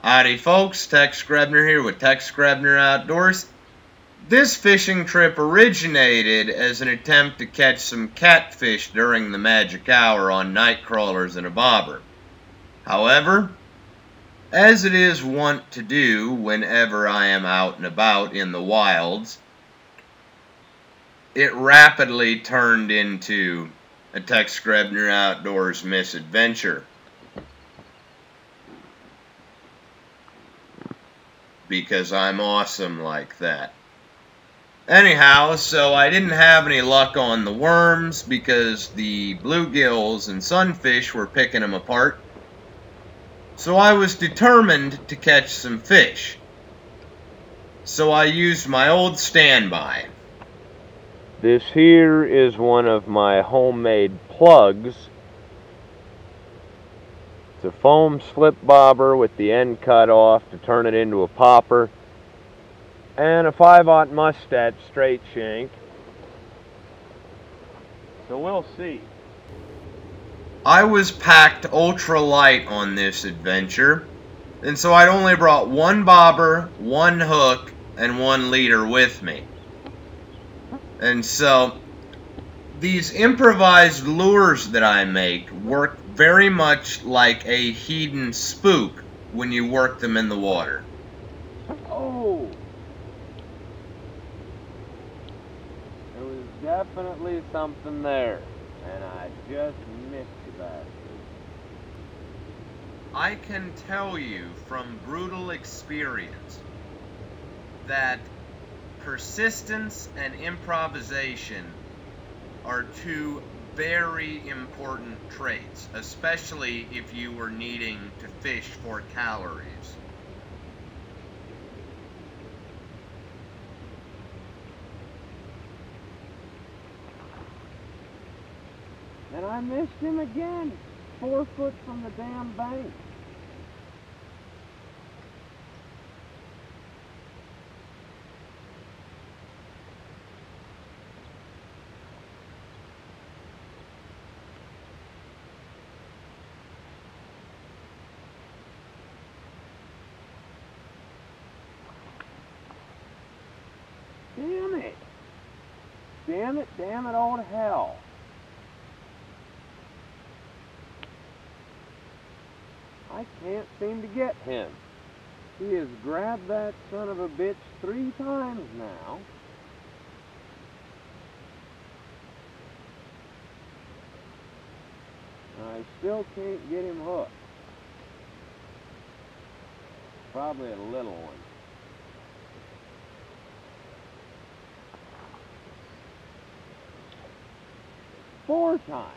Howdy folks, Tex Grebner here with Tex Grebner Outdoors. This fishing trip originated as an attempt to catch some catfish during the magic hour on night crawlers and a bobber. However, as it is wont to do whenever I am out and about in the wilds, it rapidly turned into a Tex Grebner Outdoors misadventure. Because I'm awesome like that. Anyhow, so I didn't have any luck on the worms because the bluegills and sunfish were picking them apart. So I was determined to catch some fish. So I used my old standby. This here is one of my homemade plugs. It's a foam slip bobber with the end cut off to turn it into a popper, and a 5/0 Mustat straight shank. So we'll see. I was packed ultra light on this adventure, and so I'd only brought one bobber, one hook, and 1 leader with me. And so these improvised lures that I make work very much like a heathen spook when you work them in the water. Oh! There was definitely something there, and I just missed that. I can tell you from brutal experience that persistence and improvisation are 2 very important traits, especially if you were needing to fish for calories. And I missed him again, 4 foot from the damn bank. Damn it! Damn it, damn it, all to hell. I can't seem to get him. He has grabbed that son of a bitch 3 times now. I still can't get him hooked. Probably a little one. Four times.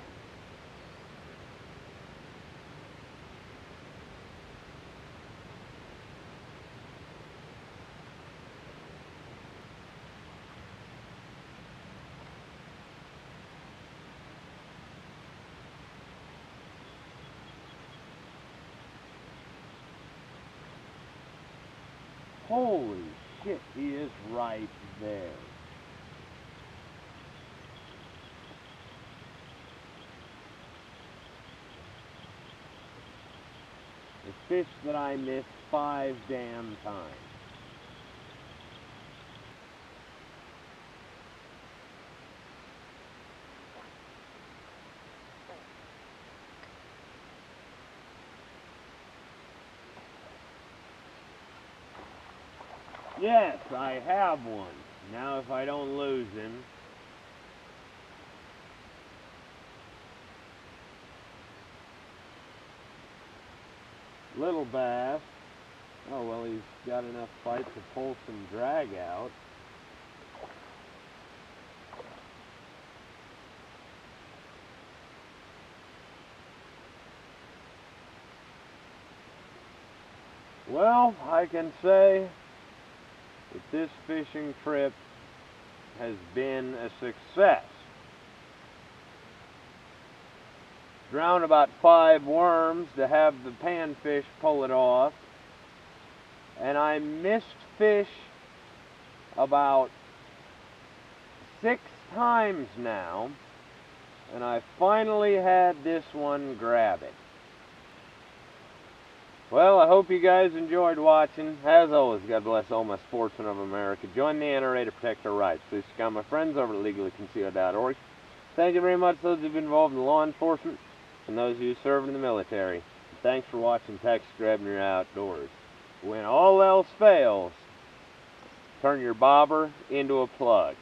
Holy shit, he is right there. The fish that I missed 5 damn times. Yes, I have one. Now if I don't lose him. Little bass. Oh, well, he's got enough fight to pull some drag out. Well, I can say that this fishing trip has been a success. Drowned about 5 worms to have the panfish pull it off, and I missed fish about 6 times now, and I finally had this one grab it. Well, I hope you guys enjoyed watching. As always, God bless all my sportsmen of America. Join the NRA to protect our rights. Please check out my friends over at LegallyConcealed.org. Thank you very much those who've been involved in law enforcement and those who serve in the military. Thanks for watching Texas Grebner Outdoors. When all else fails, turn your bobber into a plug.